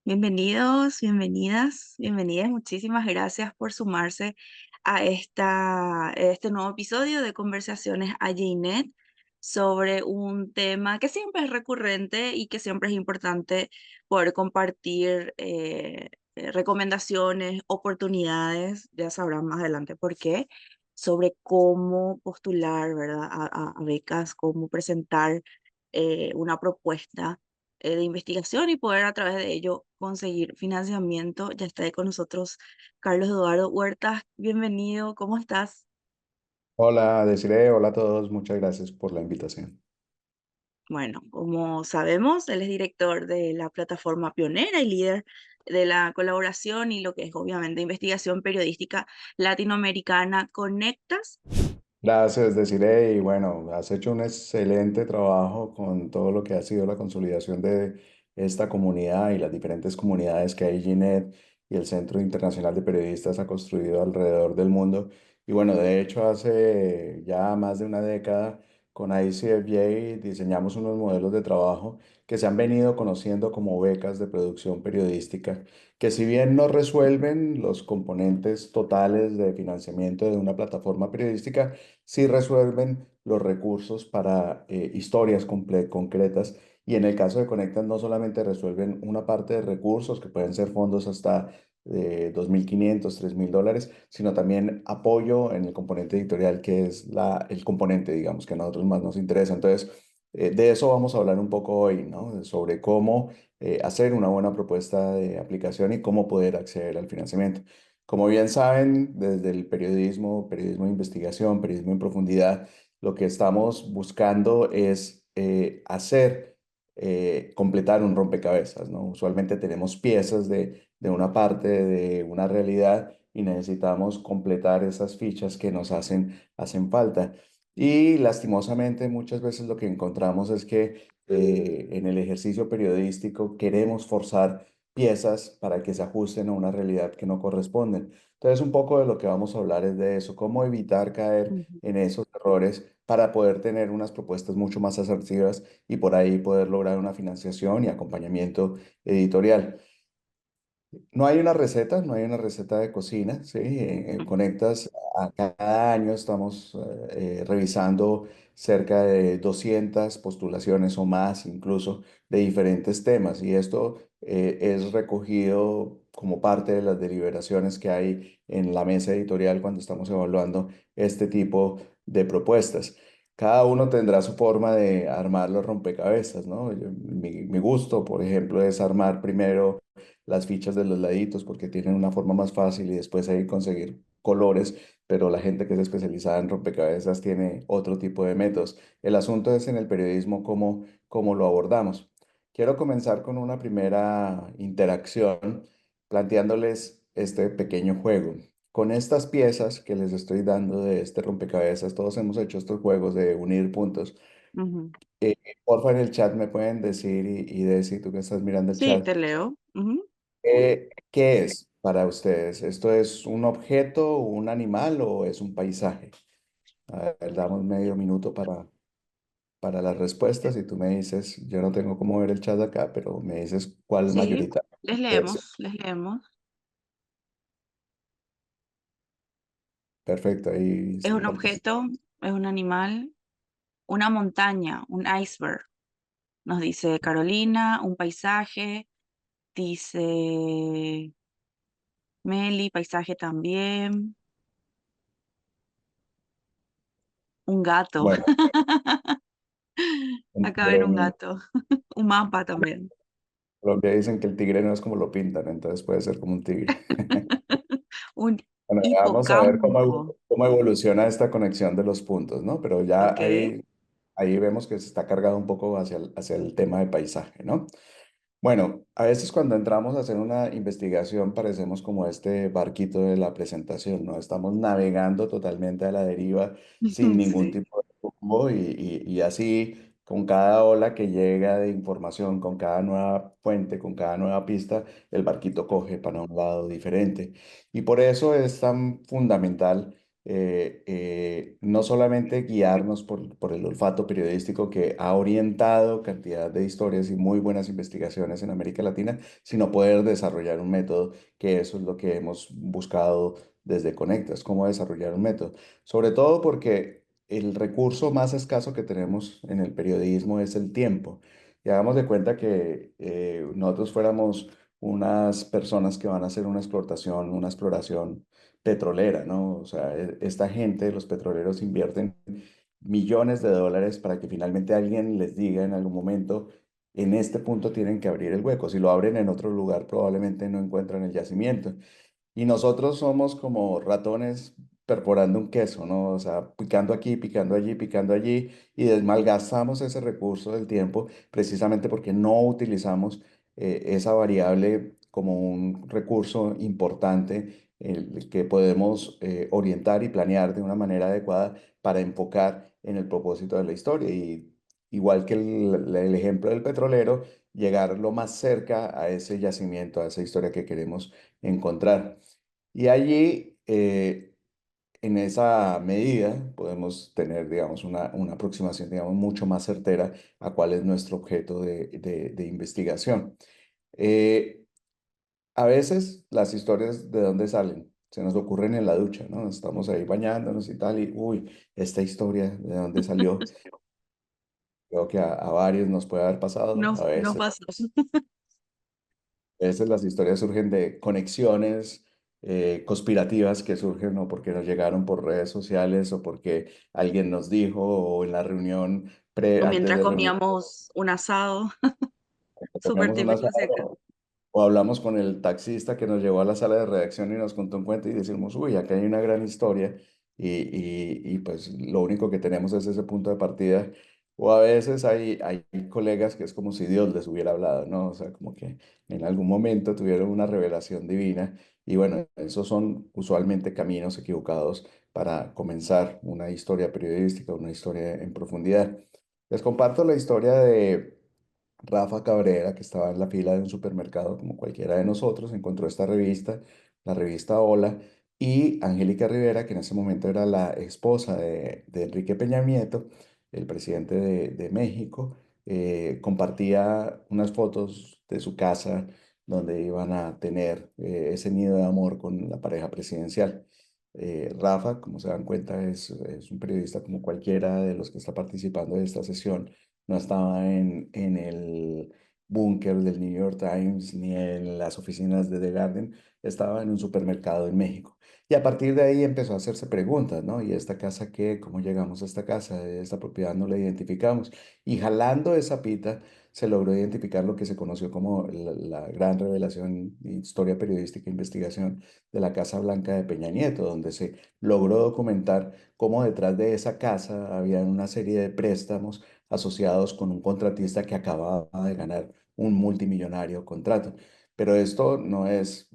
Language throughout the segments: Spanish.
Bienvenidos, bienvenidas, bienvenidas. Muchísimas gracias por sumarse a este nuevo episodio de Conversaciones a Jnet sobre un tema que siempre es recurrente y que siempre es importante poder compartir recomendaciones, oportunidades, ya sabrán más adelante por qué, sobre cómo postular, ¿verdad? A becas, cómo presentar una propuesta de investigación y poder a través de ello conseguir financiamiento. Ya está ahí con nosotros Carlos Eduardo Huertas. Bienvenido, ¿cómo estás? Hola, Desiree, hola a todos, muchas gracias por la invitación. Bueno, como sabemos, él es director de la plataforma pionera y líder de la colaboración y lo que es obviamente investigación periodística latinoamericana Conectas. Gracias, Desiree, y bueno, has hecho un excelente trabajo con todo lo que ha sido la consolidación de esta comunidad y las diferentes comunidades que GNet y el Centro Internacional de Periodistas ha construido alrededor del mundo. Y bueno, de hecho, hace ya más de una década con ICFJ diseñamos unos modelos de trabajo que se han venido conociendo como becas de producción periodística, que si bien no resuelven los componentes totales de financiamiento de una plataforma periodística, sí resuelven los recursos para historias concretas, y en el caso de Conectas no solamente resuelven una parte de recursos que pueden ser fondos hasta $2.500, $3.000, sino también apoyo en el componente editorial, que es el componente, digamos, que a nosotros más nos interesa. Entonces, de eso vamos a hablar un poco hoy, ¿no? Sobre cómo hacer una buena propuesta de aplicación y cómo poder acceder al financiamiento. Como bien saben, desde el periodismo, periodismo de investigación, periodismo en profundidad, lo que estamos buscando es completar un rompecabezas, ¿no? Usualmente tenemos piezas de una parte de una realidad y necesitamos completar esas fichas que nos hacen falta. Y lastimosamente muchas veces lo que encontramos es que en el ejercicio periodístico queremos forzar piezas para que se ajusten a una realidad que no corresponden. Entonces, un poco de lo que vamos a hablar es de eso, cómo evitar caer Ujú. en esos errores para poder tener unas propuestas mucho más asertivas y por ahí poder lograr una financiación y acompañamiento editorial. No hay una receta, no hay una receta de cocina, ¿sí? Conectas, a cada año estamos revisando cerca de 200 postulaciones o más incluso de diferentes temas, y esto es recogido como parte de las deliberaciones que hay en la mesa editorial cuando estamos evaluando este tipo de propuestas. Cada uno tendrá su forma de armar los rompecabezas, ¿no? Mi gusto, por ejemplo, es armar primero las fichas de los laditos porque tienen una forma más fácil y después ahí conseguir colores, pero la gente que es especializada en rompecabezas tiene otro tipo de métodos. El asunto es en el periodismo cómo lo abordamos. Quiero comenzar con una primera interacción planteándoles este pequeño juego. Con estas piezas que les estoy dando de este rompecabezas, todos hemos hecho estos juegos de unir puntos. Ujú. Eh, Porfa, en el chat me pueden decir, y decir tú que estás mirando el Sí, chat, te leo. Ujú. ¿qué es para ustedes? ¿Esto es un objeto, un animal o es un paisaje? A ver, damos medio minuto para las respuestas y tú me dices, yo no tengo cómo ver el chat acá, pero me dices cuál Sí, mayoritario. les Es. leemos, les leemos. Perfecto, ahí Es están un participando. objeto, es un animal, una montaña, un iceberg. Nos dice Carolina, un paisaje, dice Meli, paisaje también, un gato. Bueno, un Acá ven tigre, un gato, un mapa también. lo que dicen que el tigre no es como lo pintan, entonces puede ser como un tigre. Un Bueno, ya vamos a ver hipocampo, cómo evoluciona esta conexión de los puntos, ¿no? Pero ya ¿ok? ahí vemos que se está cargado un poco hacia el tema de paisaje, ¿no? Bueno, a veces cuando entramos a hacer una investigación parecemos como este barquito de la presentación, ¿no? Estamos navegando totalmente a la deriva sin ningún Sí. tipo de rumbo, y así con cada ola que llega de información, con cada nueva fuente, con cada nueva pista, el barquito coge para un lado diferente. Y por eso es tan fundamental no solamente guiarnos por el olfato periodístico que ha orientado cantidad de historias y muy buenas investigaciones en América Latina, sino poder desarrollar un método, que eso es lo que hemos buscado desde Conectas, cómo desarrollar un método. Sobre todo porque el recurso más escaso que tenemos en el periodismo es el tiempo. Y hagamos de cuenta que nosotros fuéramos unas personas que van a hacer una explotación, una exploración petrolera, ¿no? O sea, esta gente, los petroleros invierten millones de dólares para que finalmente alguien les diga en algún momento, en este punto tienen que abrir el hueco. Si lo abren en otro lugar, probablemente no encuentran el yacimiento. Y nosotros somos como ratones perforando un queso, ¿no? O sea, picando aquí, picando allí, picando allí, y malgastamos ese recurso del tiempo precisamente porque no utilizamos esa variable como un recurso importante el que podemos orientar y planear de una manera adecuada para enfocar en el propósito de la historia. Y igual que el ejemplo del petrolero, llegar lo más cerca a ese yacimiento, a esa historia que queremos encontrar. Y allí, en esa medida, podemos tener, digamos, una aproximación, digamos, mucho más certera a cuál es nuestro objeto de investigación. Eh, a veces las historias de dónde salen, se nos ocurren en la ducha, ¿no? Estamos ahí bañándonos y tal, y uy, esta historia de dónde salió. Creo que a varios nos puede haber pasado, No, no pasó. a veces las historias surgen de conexiones conspirativas que surgen o porque nos llegaron por redes sociales o porque alguien nos dijo o en la reunión O antes mientras de reunir comíamos un asado, súper comíamos un típico hacia acá. asado o hablamos con el taxista que nos llevó a la sala de redacción y nos contó un cuento y decimos, uy, acá hay una gran historia y pues lo único que tenemos es ese punto de partida. O a veces hay colegas que es como si Dios les hubiera hablado, ¿no? O sea, como que en algún momento tuvieron una revelación divina y bueno, esos son usualmente caminos equivocados para comenzar una historia periodística, una historia en profundidad. Les comparto la historia de Rafa Cabrera, que estaba en la fila de un supermercado como cualquiera de nosotros, encontró esta revista, la revista Hola, y Angélica Rivera, que en ese momento era la esposa de Enrique Peña Nieto, el presidente de México, compartía unas fotos de su casa donde iban a tener ese nido de amor con la pareja presidencial. Rafa, como se dan cuenta, es un periodista como cualquiera de los que está participando de esta sesión, no estaba en el búnker del New York Times ni en las oficinas de The Guardian, estaba en un supermercado en México. Y a partir de ahí empezó a hacerse preguntas, ¿no? ¿Y esta casa qué? ¿Cómo llegamos a esta casa? ¿Esta propiedad no la identificamos? Y jalando esa pita, se logró identificar lo que se conoció como la gran revelación, historia periodística e investigación de la Casa Blanca de Peña Nieto, donde se logró documentar cómo detrás de esa casa había una serie de préstamos asociados con un contratista que acababa de ganar un multimillonario contrato. Pero esto no es,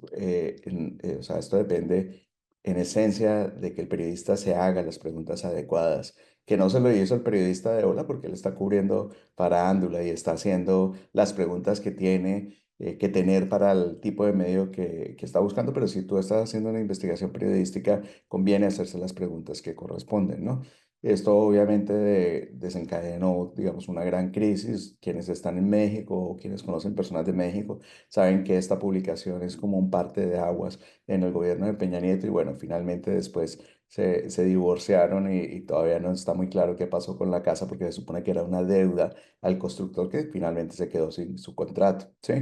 o sea, esto depende en esencia de que el periodista se haga las preguntas adecuadas, que no se lo hizo el periodista de Ola porque él está cubriendo farándula y está haciendo las preguntas que tiene que tener para el tipo de medio que está buscando, pero si tú estás haciendo una investigación periodística, conviene hacerse las preguntas que corresponden, ¿no? Esto obviamente desencadenó, digamos, una gran crisis. Quienes están en México o quienes conocen personas de México saben que esta publicación es como un parte de aguas en el gobierno de Peña Nieto y bueno, finalmente después se divorciaron y todavía no está muy claro qué pasó con la casa porque se supone que era una deuda al constructor que finalmente se quedó sin su contrato, ¿sí?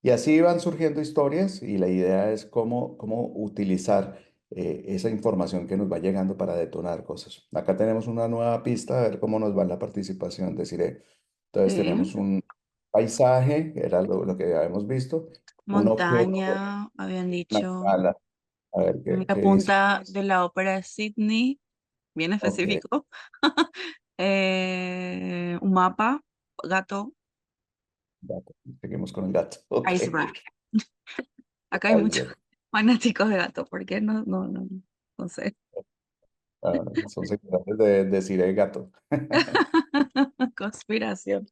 Y así van surgiendo historias y la idea es cómo utilizar esa información que nos va llegando para detonar cosas. Acá tenemos una nueva pista, a ver cómo nos va la participación, deciré. Entonces Sí. tenemos un paisaje, era lo que habíamos visto, un objeto, Montaña, habían una dicho, escala, a ver la qué dice. punta de la ópera de Sydney, bien Ok, específico. Un mapa, gato, gato. Seguimos con el gato. Ok, iceberg. Acá hay muchos iceberg. fanáticos de gato, ¿por qué no? No sé. Ah, son seguidores de Desiree Gato. Conspiración.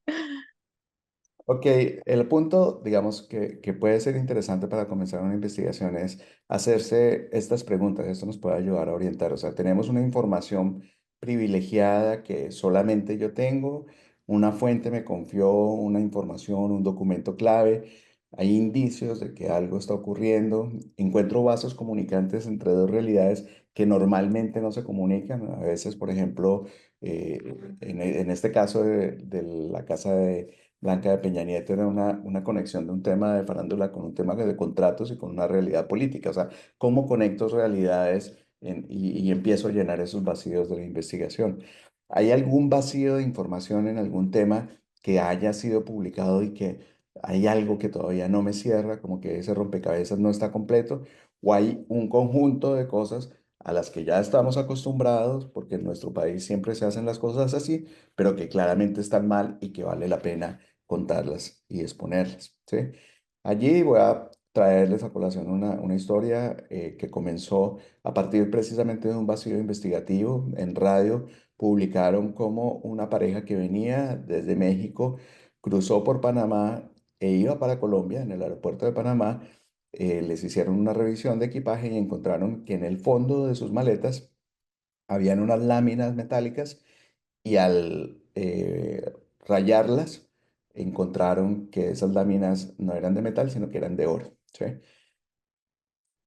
Ok, el punto, digamos, que puede ser interesante para comenzar una investigación es hacerse estas preguntas. Esto nos puede ayudar a orientar. O sea, tenemos una información privilegiada que solamente yo tengo, una fuente me confió una información, un documento clave, hay indicios de que algo está ocurriendo, encuentro vasos comunicantes entre dos realidades que normalmente no se comunican. A veces, por ejemplo, eh, en este caso de la casa de Blanca de Peña Nieto era una conexión de un tema de farándula con un tema de contratos y con una realidad política. O sea, ¿cómo conecto realidades y empiezo a llenar esos vacíos de la investigación? ¿Hay algún vacío de información en algún tema que haya sido publicado y que hay algo que todavía no me cierra, como que ese rompecabezas no está completo? ¿O hay un conjunto de cosas a las que ya estamos acostumbrados, porque en nuestro país siempre se hacen las cosas así, pero que claramente están mal y que vale la pena contarlas y exponerlas, ¿sí? Allí voy a traerles a colación una historia que comenzó a partir precisamente de un vacío investigativo. En radio publicaron cómo una pareja que venía desde México cruzó por Panamá e iba para Colombia, en el aeropuerto de Panamá. Les hicieron una revisión de equipaje y encontraron que en el fondo de sus maletas habían unas láminas metálicas y al rayarlas encontraron que esas láminas no eran de metal, sino que eran de oro, ¿sí?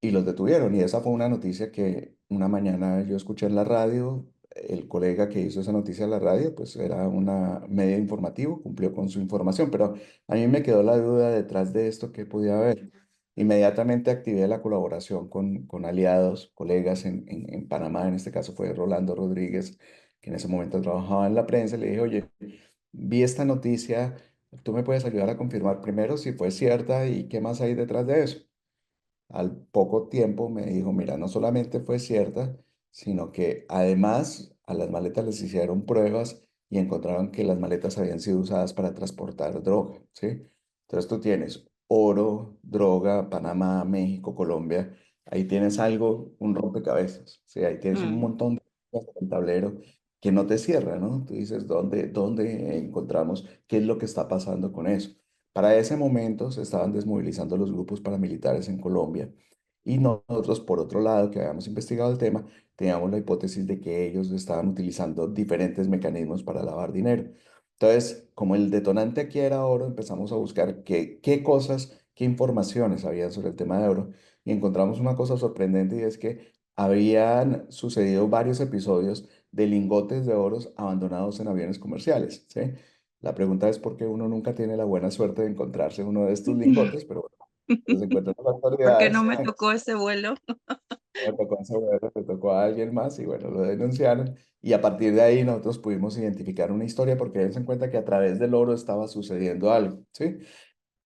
Y los detuvieron. Y esa fue una noticia que una mañana yo escuché en la radio. El colega que hizo esa noticia en la radio, pues era una medio informativo, cumplió con su información, pero a mí me quedó la duda detrás de esto que podía haber. Inmediatamente activé la colaboración con aliados, colegas en Panamá, en este caso fue Rolando Rodríguez, que en ese momento trabajaba en la prensa. Le dije, oye, vi esta noticia, ¿tú me puedes ayudar a confirmar primero si fue cierta y qué más hay detrás de eso? Al poco tiempo me dijo, mira, no solamente fue cierta, sino que además a las maletas les hicieron pruebas y encontraron que las maletas habían sido usadas para transportar droga, ¿sí? Entonces tú tienes oro, droga, Panamá, México, Colombia, ahí tienes algo, un rompecabezas, ¿sí? Ahí tienes un Mm, montón de cosas en el tablero que no te cierra, ¿no? Tú dices, ¿dónde encontramos qué es lo que está pasando con eso? Para ese momento se estaban desmovilizando los grupos paramilitares en Colombia y nosotros, por otro lado, que habíamos investigado el tema, teníamos la hipótesis de que ellos estaban utilizando diferentes mecanismos para lavar dinero. Entonces, como el detonante aquí era oro, empezamos a buscar qué cosas, qué informaciones había sobre el tema de oro y encontramos una cosa sorprendente y es que habían sucedido varios episodios de lingotes de oros abandonados en aviones comerciales, ¿sí? La pregunta es por qué uno nunca tiene la buena suerte de encontrarse uno de estos lingotes, pero bueno, los encuentran las ¿Por qué no autoridades. me tocó ese vuelo? Le tocó a ese vuelo, le tocó a alguien más y bueno, lo denunciaron. Y a partir de ahí nosotros pudimos identificar una historia porque dense en cuenta que a través del oro estaba sucediendo algo, ¿sí?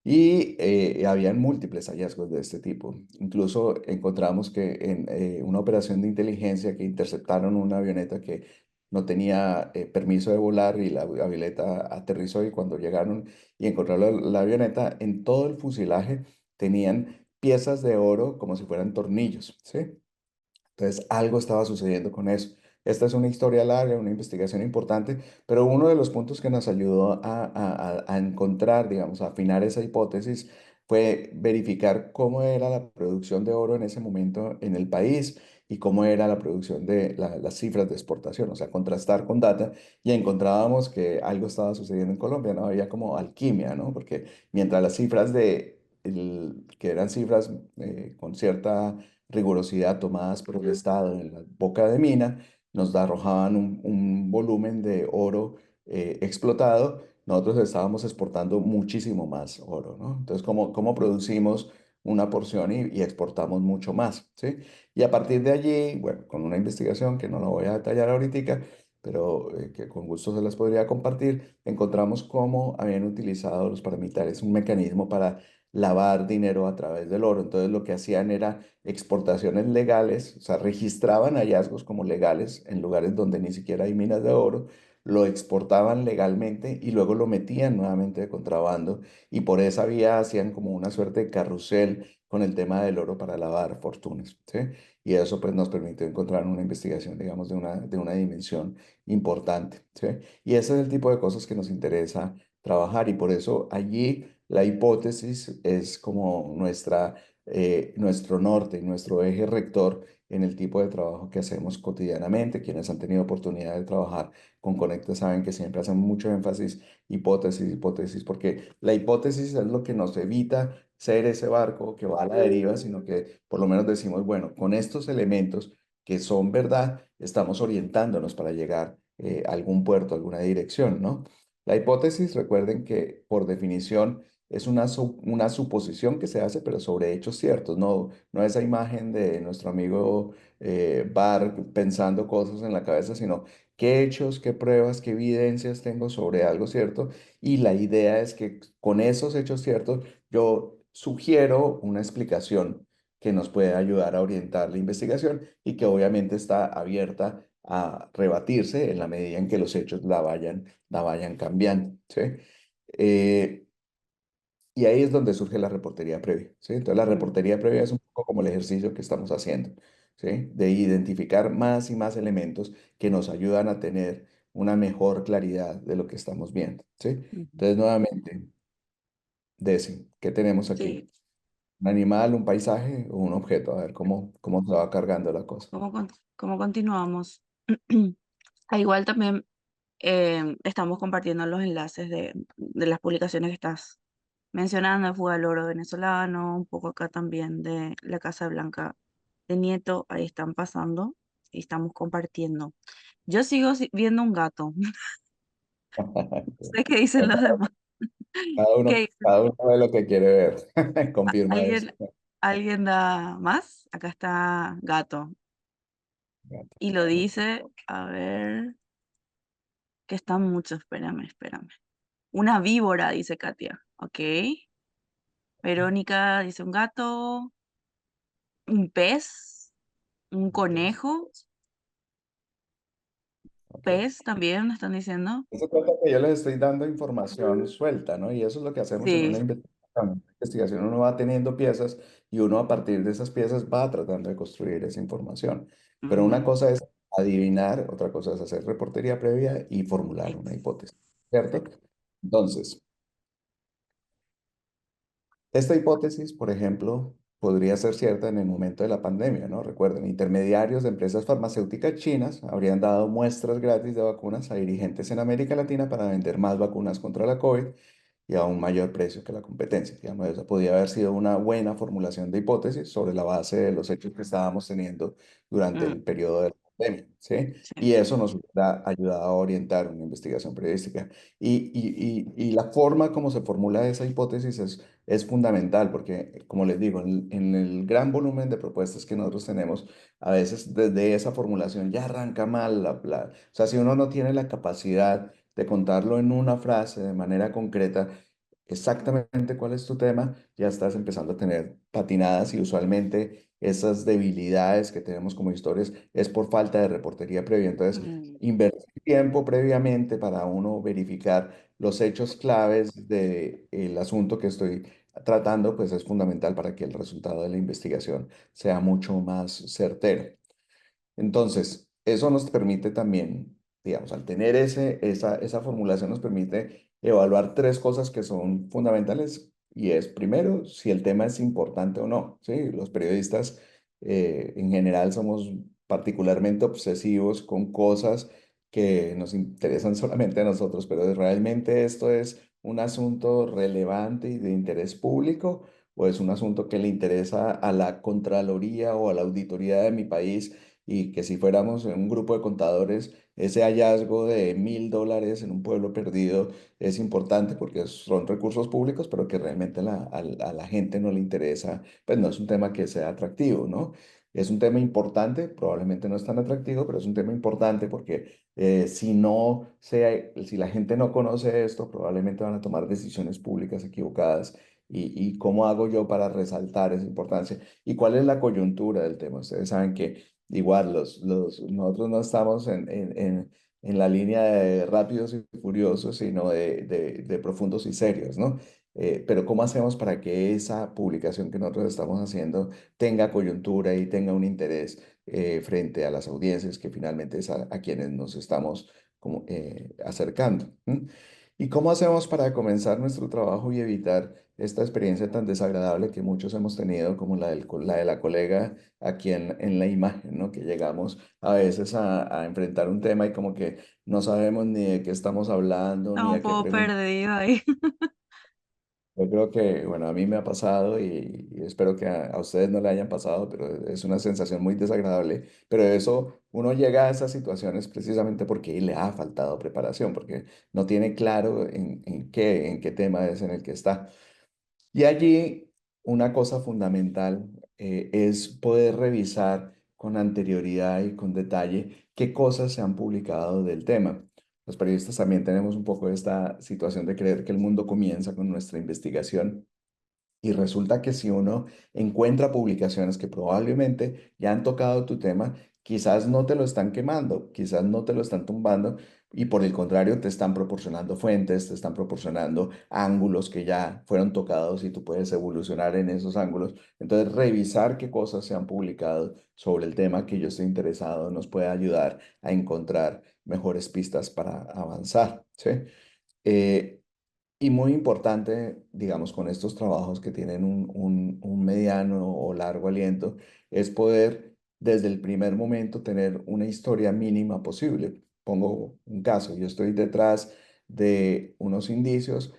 Y habían múltiples hallazgos de este tipo. Incluso encontramos que en una operación de inteligencia que interceptaron una avioneta que no tenía permiso de volar y la avioneta aterrizó y cuando llegaron y encontraron la avioneta, en todo el fuselaje tenían piezas de oro como si fueran tornillos, ¿sí? Entonces, algo estaba sucediendo con eso. Esta es una historia larga, una investigación importante, pero uno de los puntos que nos ayudó a encontrar, digamos, a afinar esa hipótesis fue verificar cómo era la producción de oro en ese momento en el país y cómo era la producción de las cifras de exportación, o sea, contrastar con data y encontrábamos que algo estaba sucediendo en Colombia, ¿no? Había como alquimia, ¿no? Porque mientras las cifras que eran cifras con cierta rigurosidad tomadas por el Estado en la boca de mina, nos arrojaban un volumen de oro explotado, nosotros estábamos exportando muchísimo más oro, ¿no? Entonces, ¿cómo producimos una porción y exportamos mucho más, ¿sí? Y a partir de allí, bueno, con una investigación que no la voy a detallar ahorita, pero que con gusto se las podría compartir, encontramos cómo habían utilizado los paramilitares un mecanismo para lavar dinero a través del oro. Entonces lo que hacían era exportaciones legales, o sea, registraban hallazgos como legales en lugares donde ni siquiera hay minas de oro, lo exportaban legalmente y luego lo metían nuevamente de contrabando y por esa vía hacían como una suerte de carrusel con el tema del oro para lavar fortunas, ¿sí? Y eso pues nos permitió encontrar una investigación, digamos, de una dimensión importante, ¿sí? Y ese es el tipo de cosas que nos interesa trabajar y por eso allí la hipótesis es como nuestro norte y nuestro eje rector en el tipo de trabajo que hacemos cotidianamente. Quienes han tenido oportunidad de trabajar con Conecta saben que siempre hacemos mucho énfasis hipótesis, hipótesis, porque la hipótesis es lo que nos evita ser ese barco que va a la deriva, sino que por lo menos decimos, bueno, con estos elementos que son verdad, estamos orientándonos para llegar a algún puerto, a alguna dirección, ¿no? La hipótesis, recuerden que por definición es una suposición que se hace, pero sobre hechos ciertos, no esa imagen de nuestro amigo Bar pensando cosas en la cabeza, sino qué hechos, qué pruebas, qué evidencias tengo sobre algo cierto. Y la idea es que con esos hechos ciertos yo sugiero una explicación que nos puede ayudar a orientar la investigación y que obviamente está abierta a rebatirse en la medida en que los hechos la vayan cambiando, ¿sí? Eh, y ahí es donde surge la reportería previa, ¿sí? Entonces la Mm, reportería previa es un poco como el ejercicio que estamos haciendo, ¿sí? De identificar más y más elementos que nos ayudan a tener una mejor claridad de lo que estamos viendo, ¿sí? ujú. Entonces nuevamente, Desi, ¿qué tenemos aquí? Sí, ¿Un animal, un paisaje o un objeto? A ver cómo se va cargando la cosa. ¿cómo continuamos? Igual también estamos compartiendo los enlaces de las publicaciones que estás mencionando, de Fuga del Oro venezolano, un poco acá también de la Casa Blanca de Nieto, ahí están pasando y estamos compartiendo. Yo sigo viendo un gato, no sé qué dicen los demás. ¿Qué dicen? Cada uno ve lo que quiere ver. Confirma eso. ¿Alguien, alguien da más? Acá está gato. Y lo dice, a ver, que están muchos, espérame. Una víbora, dice Katia. Ok. Verónica dice un gato, un pez, un conejo, Ok. pez también, están diciendo. Eso cuenta que yo les estoy dando información suelta, ¿no? Y eso es lo que hacemos en una Sí. investigación. Una investigación uno va teniendo piezas y uno a partir de esas piezas va tratando de construir esa información. Pero una Mm, cosa es adivinar, otra cosa es hacer reportería previa y formular una hipótesis, ¿cierto? exacto. Entonces, esta hipótesis, por ejemplo, podría ser cierta en el momento de la pandemia, ¿no? Recuerden, intermediarios de empresas farmacéuticas chinas habrían dado muestras gratis de vacunas a dirigentes en América Latina para vender más vacunas contra la COVID y a un mayor precio que la competencia. Digamos, esa podría haber sido una buena formulación de hipótesis sobre la base de los hechos que estábamos teniendo durante Mm, el periodo de la pandemia, ¿sí? sí. Y eso nos hubiera ayudado a orientar una investigación periodística. Y la forma como se formula esa hipótesis es fundamental porque, como les digo, en el gran volumen de propuestas que nosotros tenemos, a veces desde esa formulación ya arranca mal o sea, si uno no tiene la capacidad de contarlo en una frase de manera concreta, exactamente cuál es tu tema, ya estás empezando a tener patinadas y usualmente esas debilidades que tenemos como historias es por falta de reportería previa. Entonces, Mm, invertir tiempo previamente para uno verificar los hechos claves del asunto que estoy tratando, pues es fundamental para que el resultado de la investigación sea mucho más certero. Entonces, eso nos permite también, digamos, al tener esa formulación nos permite evaluar tres cosas que son fundamentales y es, primero, si el tema es importante o no, ¿sí? Los periodistas en general somos particularmente obsesivos con cosas que nos interesan solamente a nosotros, pero ¿realmente esto es un asunto relevante y de interés público o es un asunto que le interesa a la Contraloría o a la auditoría de mi país? Y que si fuéramos un grupo de contadores, ese hallazgo de $1.000 en un pueblo perdido es importante porque son recursos públicos, pero que realmente a la gente no le interesa, pues no es un tema que sea atractivo, ¿no? Es un tema importante, probablemente no es tan atractivo, pero es un tema importante porque si la gente no conoce esto, probablemente van a tomar decisiones públicas equivocadas. Y cómo hago yo para resaltar esa importancia? ¿Y cuál es la coyuntura del tema? Ustedes saben que igual, nosotros no estamos en la línea de rápidos y furiosos, sino de profundos y serios, ¿no? Pero ¿cómo hacemos para que esa publicación que nosotros estamos haciendo tenga coyuntura y tenga un interés frente a las audiencias que finalmente es a quienes nos estamos como, acercando? ¿M? ¿Y cómo hacemos para comenzar nuestro trabajo y evitar esta experiencia tan desagradable que muchos hemos tenido, como la de la colega aquí en la imagen, ¿no? Que llegamos a veces a enfrentar un tema y como que no sabemos ni de qué estamos hablando, ni Estaba un a qué poco preguntar. perdido ahí. Yo creo que, bueno, a mí me ha pasado y espero que a ustedes no le hayan pasado, pero es una sensación muy desagradable. Pero eso, uno llega a esas situaciones precisamente porque le ha faltado preparación, porque no tiene claro en qué tema es en el que está. Y allí una cosa fundamental es poder revisar con anterioridad y con detalle qué cosas se han publicado del tema. Los periodistas también tenemos un poco esta situación de creer que el mundo comienza con nuestra investigación y resulta que si uno encuentra publicaciones que probablemente ya han tocado tu tema, quizás no te lo están quemando, quizás no te lo están tumbando y por el contrario te están proporcionando fuentes, te están proporcionando ángulos que ya fueron tocados y tú puedes evolucionar en esos ángulos. Entonces, revisar qué cosas se han publicado sobre el tema que yo estoy interesado nos puede ayudar a encontrar mejores pistas para avanzar, ¿sí? Eh, y muy importante, digamos, con estos trabajos que tienen un mediano o largo aliento, es poder desde el primer momento tener una historia mínima posible. Pongo un caso, yo estoy detrás de unos indicios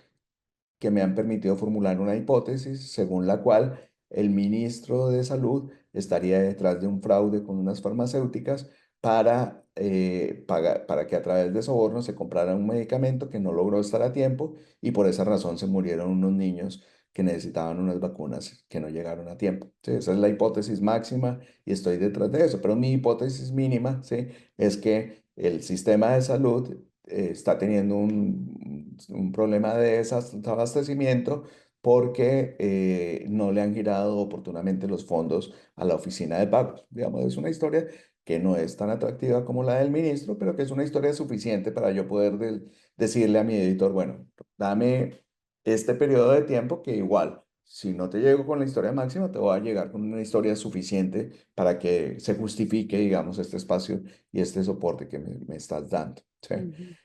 que me han permitido formular una hipótesis según la cual el ministro de Salud estaría detrás de un fraude con unas farmacéuticas para que a través de sobornos se comprara un medicamento que no logró estar a tiempo y por esa razón se murieron unos niños que necesitaban unas vacunas que no llegaron a tiempo. ¿Sí? Esa es la hipótesis máxima y estoy detrás de eso, pero mi hipótesis mínima, ¿sí? Es que el sistema de salud está teniendo un problema de desabastecimiento porque no le han girado oportunamente los fondos a la oficina de pagos. Digamos, es una historia que no es tan atractiva como la del ministro, pero que es una historia suficiente para yo poder decirle a mi editor, bueno, dame este periodo de tiempo que igual, si no te llego con la historia máxima, te voy a llegar con una historia suficiente para que se justifique, digamos, este espacio y este soporte que me estás dando. ¿Sí? Ujú.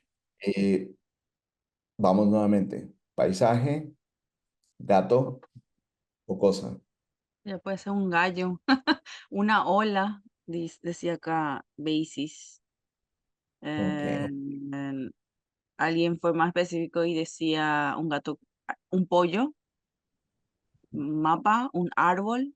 Eh, Vamos nuevamente. Paisaje, gato o cosa. Ya puede ser un gallo, una ola, decía acá Basis. Ok. En- alguien fue más específico y decía un gato, un pollo, un mapa, un árbol.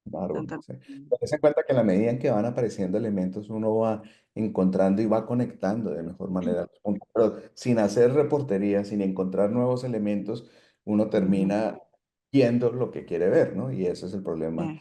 Un árbol. tanta- Sí. Ten en cuenta que en la medida en que van apareciendo elementos, uno va encontrando y va conectando de mejor manera los puntos. Pero sin hacer reportería, sin encontrar nuevos elementos, uno Ujú, termina viendo lo que quiere ver, ¿no? Y ese es el problema. eh,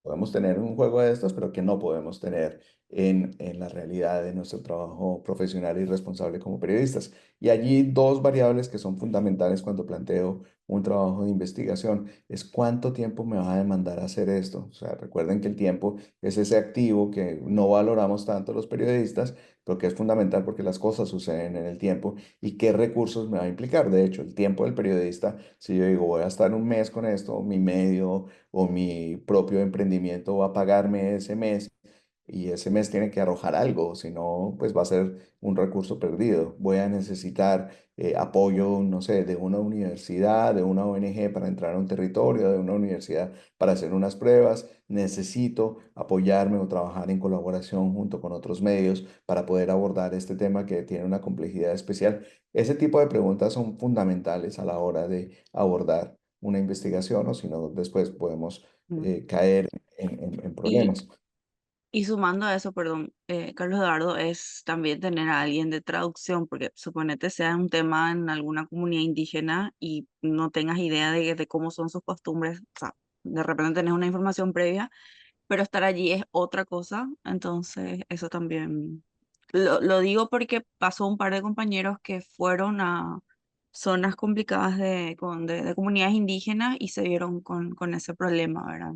Podemos tener un juego de estos, pero que no podemos tener en la realidad de nuestro trabajo profesional y responsable como periodistas. Y allí dos variables que son fundamentales cuando planteo un trabajo de investigación es cuánto tiempo me va a demandar hacer esto. O sea, recuerden que el tiempo es ese activo que no valoramos tanto los periodistas, pero que es fundamental porque las cosas suceden en el tiempo y qué recursos me va a implicar. De hecho, el tiempo del periodista, si yo digo voy a estar un mes con esto, mi medio o mi propio emprendimiento va a pagarme ese mes y ese mes tiene que arrojar algo, si no, pues va a ser un recurso perdido. Voy a necesitar apoyo, no sé, de una universidad, de una ONG para entrar a un territorio, de una universidad para hacer unas pruebas. Necesito apoyarme o trabajar en colaboración junto con otros medios para poder abordar este tema que tiene una complejidad especial. Ese tipo de preguntas son fundamentales a la hora de abordar una investigación o si no, después podemos mm. caer en Y, problemas. y sumando a eso, perdón, Carlos Eduardo, es también tener a alguien de traducción, porque suponete sea un tema en alguna comunidad indígena y no tengas idea de cómo son sus costumbres, o sea, de repente tenés una información previa, pero estar allí es otra cosa, entonces eso también lo digo porque pasó un par de compañeros que fueron a zonas complicadas de comunidades indígenas y se vieron con ese problema, ¿verdad?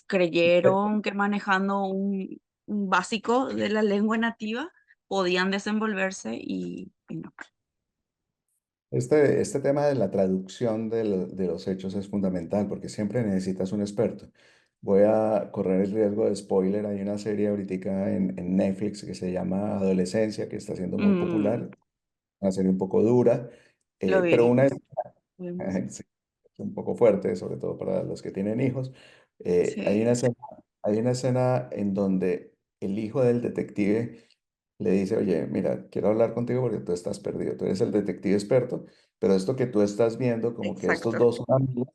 Creyeron que manejando un básico de la lengua nativa podían desenvolverse y no. Este tema de la traducción de los hechos es fundamental porque siempre necesitas un experto. Voy a correr el riesgo de spoiler. Hay una serie ahorita en Netflix que se llama Adolescencia, que está siendo muy Mm, popular. una serie un poco dura, Lo pero vi. una Vimos. sí, es un poco fuerte, sobre todo para los que tienen hijos. Sí, Hay una escena en donde el hijo del detective le dice, oye, mira, quiero hablar contigo porque tú estás perdido, tú eres el detective experto, pero esto que tú estás viendo, como que estos exacto. dos son amigos,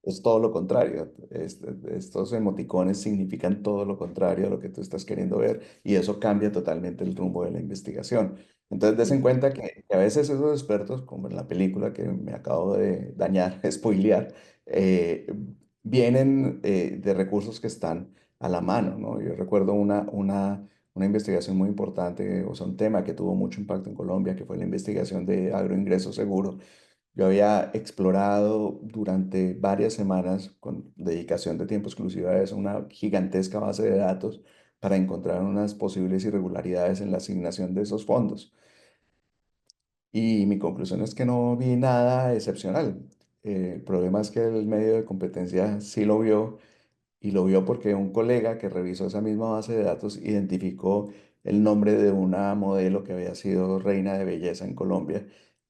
es todo lo contrario. Estos emoticones significan todo lo contrario a lo que tú estás queriendo ver y eso cambia totalmente el rumbo de la investigación. Entonces, des en Mm. cuenta que a veces esos expertos, como en la película que me acabo de dañar, spoilear, eh, vienen de recursos que están a la mano, ¿no? Yo recuerdo una investigación muy importante, o sea, un tema que tuvo mucho impacto en Colombia, que fue la investigación de agroingreso seguro. Yo había explorado durante varias semanas con dedicación de tiempo exclusiva a eso una gigantesca base de datos para encontrar unas posibles irregularidades en la asignación de esos fondos. Y mi conclusión es que no vi nada excepcional. El problema es que el medio de competencia sí lo vio y lo vio porque un colega que revisó esa misma base de datos identificó el nombre de una modelo que había sido reina de belleza en Colombia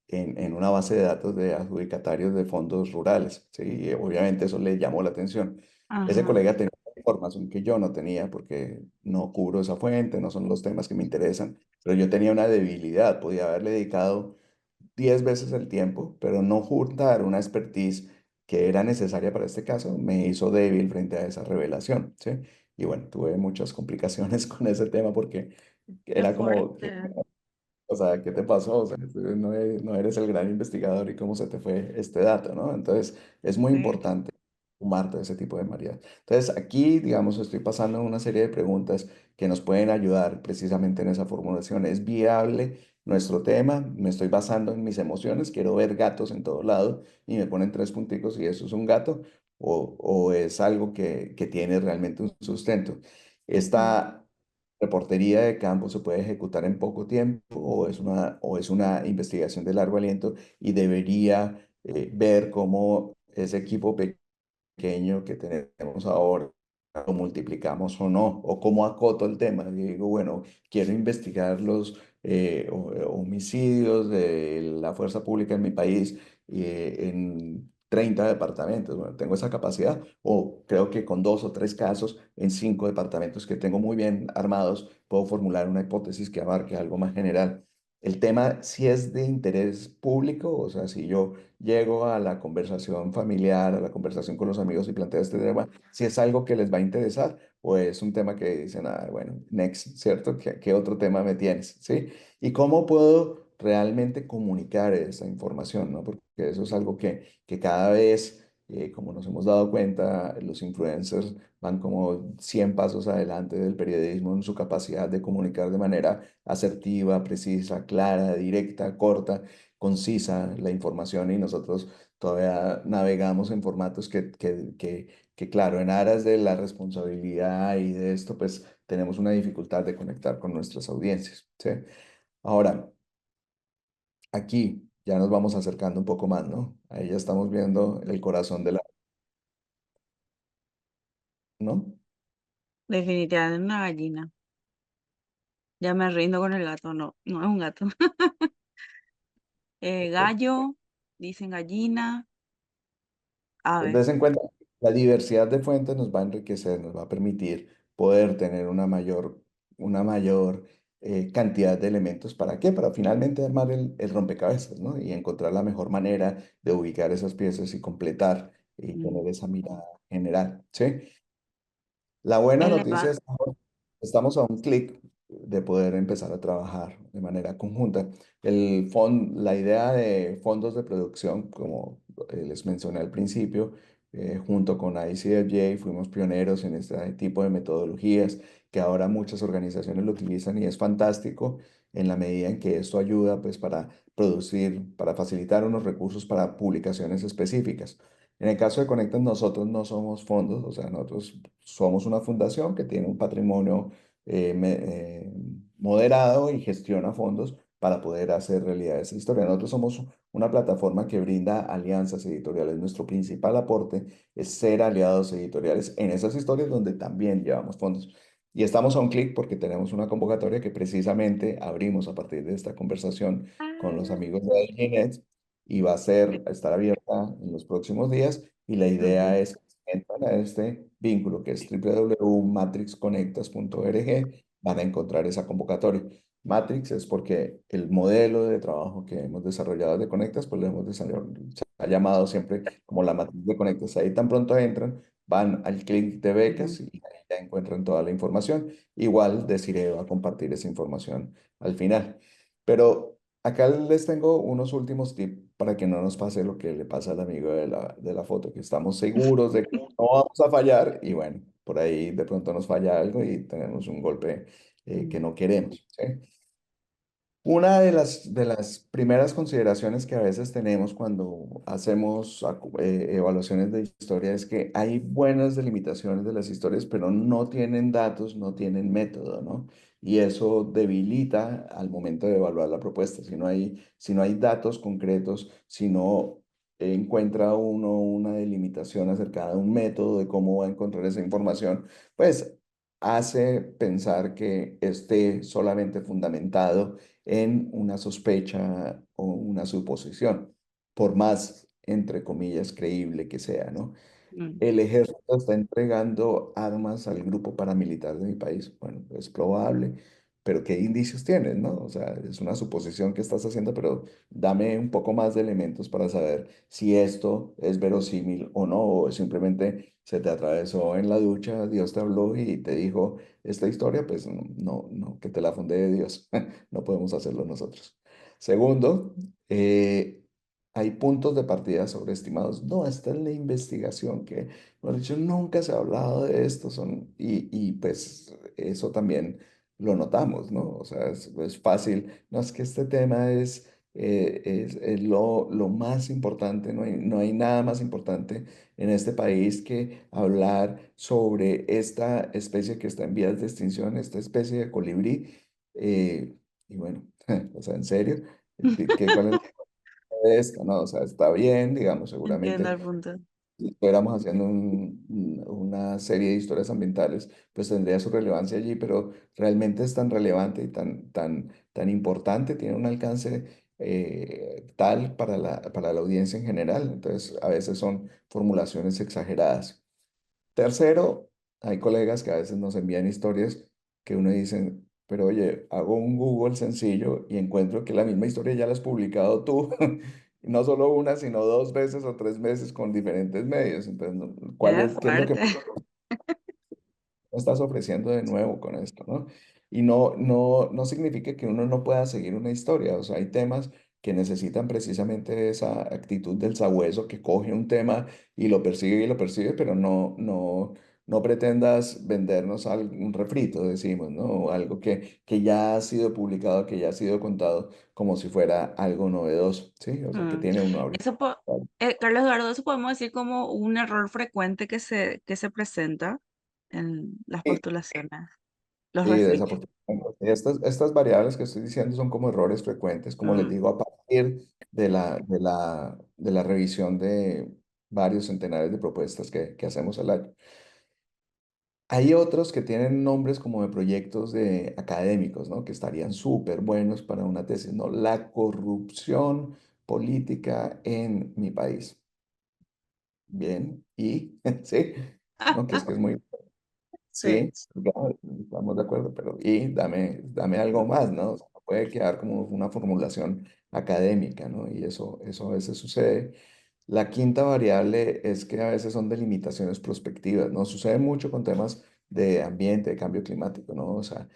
en una base de datos de adjudicatarios de fondos rurales. Sí, y obviamente eso le llamó la atención. Ese Ajá. colega tenía información que yo no tenía porque no cubro esa fuente, no son los temas que me interesan, pero yo tenía una debilidad, podía haberle dedicado 10 veces el tiempo, pero no juntar una expertise que era necesaria para este caso me hizo débil frente a esa revelación, ¿sí? Y bueno, tuve muchas complicaciones con ese tema porque Qué era como, fuerte. o sea, ¿qué te pasó? O sea, tú no eres el gran investigador y cómo se te fue este dato, ¿no? Entonces, es muy Sí. importante sumarte a ese tipo de mareas. Entonces, aquí, digamos, estoy pasando una serie de preguntas que nos pueden ayudar precisamente en esa formulación. ¿Es viable nuestro tema? Me estoy basando en mis emociones, quiero ver gatos en todo lado y me ponen tres punticos y eso es un gato, o es algo que tiene realmente un sustento. Mm. Esta reportería de campo se puede ejecutar en poco tiempo o es una investigación de largo aliento y debería ver cómo ese equipo pequeño que tenemos ahora lo multiplicamos o no, o cómo acoto el tema. Y digo, bueno, quiero investigar los homicidios de la fuerza pública en mi país en 30 departamentos. Bueno, tengo esa capacidad, o creo que con dos o tres casos en 5 departamentos que tengo muy bien armados, puedo formular una hipótesis que abarque algo más general. El tema si es de interés público, o sea, si yo llego a la conversación familiar, a la conversación con los amigos y planteo este tema, si es algo que les va a interesar o es un tema que dicen, ah, bueno, next, ¿cierto? ¿Qué otro tema me tienes? ¿Sí? ¿Y cómo puedo realmente comunicar esa información, ¿no? Porque eso es algo que cada vez, como nos hemos dado cuenta, los influencers van como 100 pasos adelante del periodismo en su capacidad de comunicar de manera asertiva, precisa, clara, directa, corta, concisa la información y nosotros todavía navegamos en formatos que, claro, en aras de la responsabilidad y de esto, pues tenemos una dificultad de conectar con nuestras audiencias, ¿sí? Ahora, aquí ya nos vamos acercando un poco más, ¿no? Ahí ya estamos viendo el corazón de la, ¿no? Definitivamente una gallina. Ya me rindo con el gato. No, no es un gato. Gallo, dicen gallina, De ave. vez en cuando, la diversidad de fuentes nos va a enriquecer, nos va a permitir poder tener una mayor cantidad de elementos. ¿Para qué? Para finalmente armar el rompecabezas, ¿no? Y encontrar la mejor manera de ubicar esas piezas y completar y Mm. tener esa mirada general, ¿sí? La buena El noticia debate, es que estamos a un clic de poder empezar a trabajar de manera conjunta. La idea de fondos de producción, como les mencioné al principio, junto con ICFJ fuimos pioneros en este tipo de metodologías que ahora muchas organizaciones lo utilizan y es fantástico en la medida en que esto ayuda pues para producir, para facilitar unos recursos para publicaciones específicas. En el caso de Conectas, nosotros no somos fondos, o sea, nosotros somos una fundación que tiene un patrimonio moderado y gestiona fondos para poder hacer realidad esa historia. Nosotros somos una plataforma que brinda alianzas editoriales. Nuestro principal aporte es ser aliados editoriales en esas historias donde también llevamos fondos. Y estamos a un clic porque tenemos una convocatoria que precisamente abrimos a partir de esta conversación con los Ah, amigos de Ginet y va a ser, a estar abierta en los próximos días y la idea ujú, es que entran a este vínculo que es www.matrixconectas.org, van a encontrar esa convocatoria. Matrix es porque el modelo de trabajo que hemos desarrollado de Conectas, pues lo hemos desarrollado, se ha llamado siempre como la matriz de Conectas. Ahí tan pronto entran, van al clic de ujú, becas y ahí ya encuentran toda la información. Igual Desiree va a compartir esa información al final. Pero acá les tengo unos últimos tips para que no nos pase lo que le pasa al amigo de la foto, que estamos seguros de que no vamos a fallar y bueno, por ahí de pronto nos falla algo y tenemos un golpe que mm, no queremos, ¿sí? Una de las primeras consideraciones que a veces tenemos cuando hacemos evaluaciones de historia es que hay buenas delimitaciones de las historias, pero no tienen datos, no tienen método, ¿no? Y eso debilita al momento de evaluar la propuesta. Si no hay datos concretos, si no encuentra uno una delimitación acerca de un método de cómo va a encontrar esa información, pues hace pensar que esté solamente fundamentado en una sospecha o una suposición, por más, entre comillas, creíble que sea, ¿no? mm, El ejército está entregando armas al grupo paramilitar de mi país. Bueno, es probable, pero ¿qué indicios tienes, no? O sea, es una suposición que estás haciendo, pero dame un poco más de elementos para saber si esto es verosímil o no, o simplemente se te atravesó en la ducha, Dios te habló y te dijo esta historia, pues no, no, no, que te la fundé de Dios. No podemos hacerlo nosotros. Segundo, hay puntos de partida sobreestimados. No, esta es la investigación que, bueno, dicho, nunca se ha hablado de esto. Pues eso también lo notamos, ¿no? O sea, es fácil. No, es que este tema es lo más importante. No hay nada más importante en este país que hablar sobre esta especie que está en vías de extinción, esta especie de colibrí. Y bueno, o sea, en serio, ¿cuál es de esto? ¿No? O sea, está bien, digamos, entiendo seguramente el punto. si estuviéramos haciendo una serie de historias ambientales, pues tendría su relevancia allí, pero realmente es tan relevante y tan importante, tiene un alcance tal para la audiencia en general, entonces a veces son formulaciones exageradas. Tercero, hay colegas que a veces nos envían historias que uno dice, pero oye, hago un Google sencillo y encuentro que la misma historia ya la has publicado tú, no solo una, sino dos veces o tres veces con diferentes medios. Entonces, Qué qué es lo que fuerte. estás ofreciendo de nuevo con esto, ¿no? Y no significa que uno no pueda seguir una historia, o sea, hay temas que necesitan precisamente esa actitud del sabueso que coge un tema y lo persigue, pero no pretendas vendernos un refrito, decimos, ¿no? O algo que ya ha sido publicado, que ya ha sido contado como si fuera algo novedoso, ¿sí? O sea, que Mm, tiene uno ahorita. Eso, Carlos Eduardo, eso podemos decir como un error frecuente que se presenta en las postulaciones, los Sí, refritos. desafortunadamente. Estas variables que estoy diciendo son como errores frecuentes, como les Mm, digo, a partir de la revisión de varios centenares de propuestas que hacemos al año. Hay otros que tienen nombres como de proyectos de académicos, ¿no? Que estarían súper buenos para una tesis, ¿no? La corrupción política en mi país. Bien, y sí, ¿no? Que es muy. sí. Sí, claro, estamos de acuerdo, pero y dame algo más, ¿no? O sea, no puede quedar como una formulación académica, ¿no? Y eso a veces sucede. La quinta variable es que a veces son delimitaciones prospectivas, ¿no? Sucede mucho con temas de ambiente, de cambio climático, ¿no? O sea,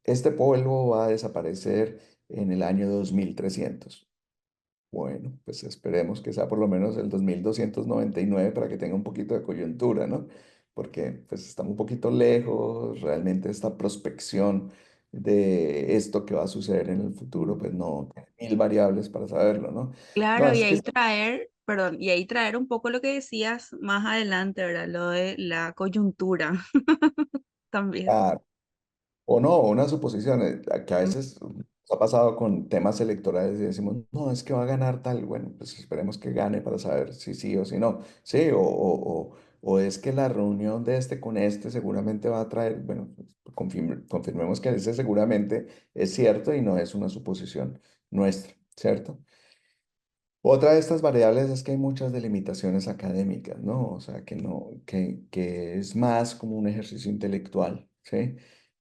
este polvo va a desaparecer en el año 2300. Bueno, pues esperemos que sea por lo menos el 2299 para que tenga un poquito de coyuntura, ¿no? Porque pues estamos un poquito lejos, realmente esta prospección de esto que va a suceder en el futuro, pues no, tiene mil variables para saberlo, ¿no? No, Claro, y es que ahí traer, perdón, y ahí traer un poco lo que decías más adelante, ¿verdad? Lo de la coyuntura también. ah, o no, una suposición, que a Mm, veces nos ha pasado con temas electorales y decimos, no, es que va a ganar tal, bueno, pues esperemos que gane para saber si sí o si no, sí, o es que la reunión de este con este seguramente va a traer, bueno, pues, confirmemos que ese seguramente es cierto y no es una suposición nuestra, ¿cierto? Otra de estas variables es que hay muchas delimitaciones académicas, ¿no? O sea, que no, que es más como un ejercicio intelectual, ¿sí?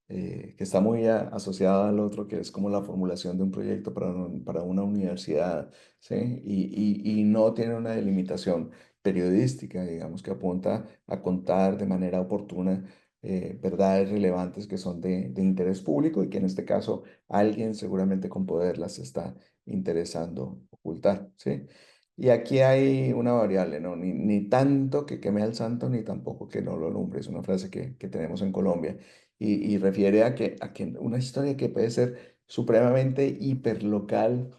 Que está muy asociado al otro, que es como la formulación de un proyecto para una universidad, ¿sí? Y no tiene una delimitación periodística, digamos, que apunta a contar de manera oportuna verdades relevantes que son de interés público y que en este caso alguien seguramente con poder las está interesando ocultar, ¿sí? Y aquí hay una variable, ¿no? Ni tanto que queme al santo, ni tampoco que no lo alumbre. Es una frase que tenemos en Colombia y refiere a que una historia que puede ser supremamente hiperlocal,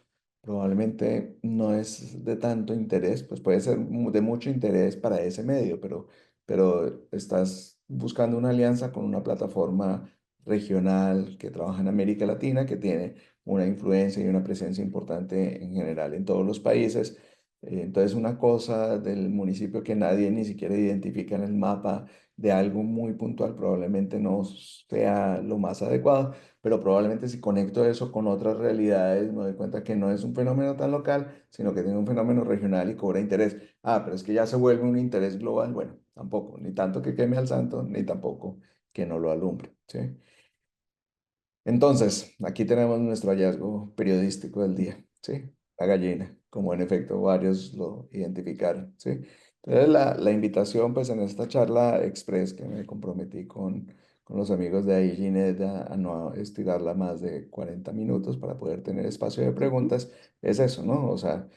probablemente no es de tanto interés, pues puede ser de mucho interés para ese medio, pero estás buscando una alianza con una plataforma regional que trabaja en América Latina, que tiene una influencia y una presencia importante en general en todos los países. Entonces, una cosa del municipio que nadie ni siquiera identifica en el mapa de algo muy puntual probablemente no sea lo más adecuado, pero probablemente si conecto eso con otras realidades me doy cuenta que no es un fenómeno tan local, sino que tiene un fenómeno regional y cobra interés. Ah, pero es que ya se vuelve un interés global. Bueno, tampoco, ni tanto que queme al santo, ni tampoco que no lo alumbre, ¿sí? Entonces, aquí tenemos nuestro hallazgo periodístico del día, ¿sí? La gallina, como en efecto varios lo identificaron, ¿sí? Entonces, la invitación, pues, en esta charla express que me comprometí con los amigos de IGNet a no estirarla más de 40 minutos para poder tener espacio de Ujú. preguntas, es eso, ¿no? O sea,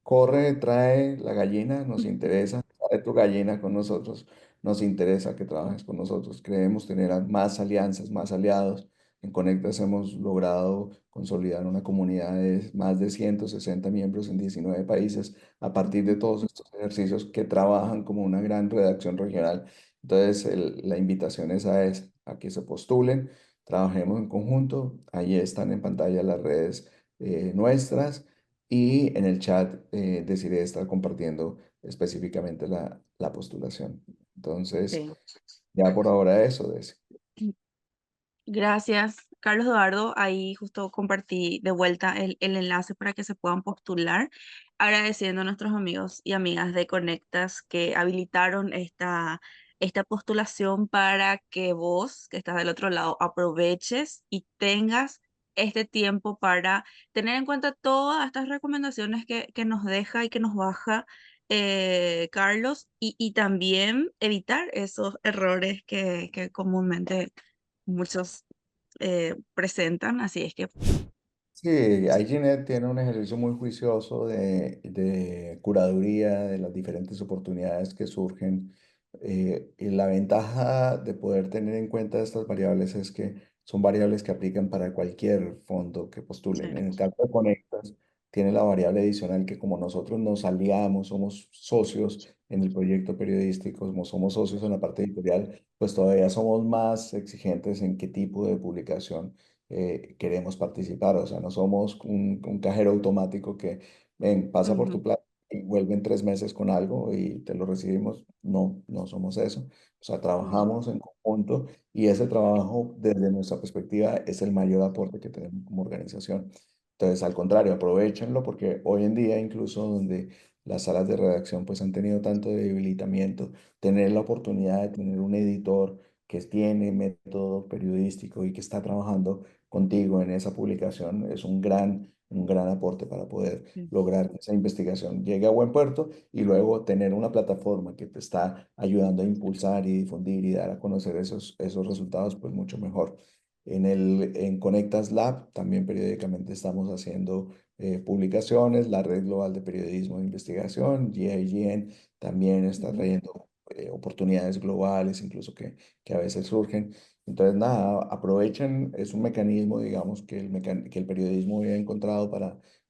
corre, trae la gallina, nos interesa, trae tu gallina con nosotros, nos interesa que trabajes con nosotros, creemos tener más alianzas, más aliados. En Conectas hemos logrado consolidar una comunidad de más de 160 miembros en 19 países a partir de todos estos ejercicios que trabajan como una gran redacción regional. Entonces, la invitación es a que se postulen, trabajemos en conjunto. Ahí están en pantalla las redes nuestras y en el chat decidiré estar compartiendo específicamente la postulación. Entonces, Sí. ya por ahora eso, Desi. Gracias, Carlos Eduardo. Ahí justo compartí de vuelta el enlace para que se puedan postular, agradeciendo a nuestros amigos y amigas de Conectas que habilitaron esta postulación para que vos, que estás del otro lado, aproveches y tengas este tiempo para tener en cuenta todas estas recomendaciones que nos deja y que nos baja Carlos y también evitar esos errores que comúnmente muchos presentan, así es que Sí, IGNet tiene un ejercicio muy juicioso de curaduría de las diferentes oportunidades que surgen. Y la ventaja de poder tener en cuenta estas variables es que son variables que aplican para cualquier fondo que postulen. sí. En el caso de Conectas, tiene la variable adicional que como nosotros nos aliamos, somos socios en el proyecto periodístico, como somos socios en la parte editorial, pues todavía somos más exigentes en qué tipo de publicación queremos participar. O sea, no somos un cajero automático que, ven, pasa por tu Ujú, plata y vuelve en 3 meses con algo y te lo recibimos. No, no somos eso. O sea, ujú, trabajamos en conjunto y ese trabajo, desde nuestra perspectiva, es el mayor aporte que tenemos como organización. Entonces, al contrario, aprovechenlo porque hoy en día, incluso donde las salas de redacción pues han tenido tanto debilitamiento, tener la oportunidad de tener un editor que tiene método periodístico y que está trabajando contigo en esa publicación es un gran aporte para poder sí, lograr que esa investigación llegue a buen puerto y luego tener una plataforma que te está ayudando a impulsar y difundir y dar a conocer esos resultados, pues mucho mejor. En Conectas Lab también periódicamente estamos haciendo publicaciones, la Red Global de Periodismo de Investigación, GIGN, también está ujú, trayendo oportunidades globales, incluso que a veces surgen. Entonces, nada, aprovechen, es un mecanismo, digamos, que el periodismo había encontrado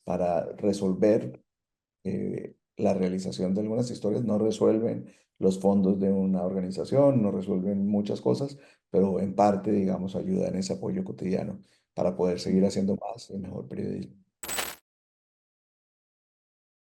para resolver la realización de algunas historias. No resuelven los fondos de una organización, no resuelven muchas cosas, pero en parte, digamos, ayudan en ese apoyo cotidiano para poder seguir ujú. haciendo más y mejor periodismo.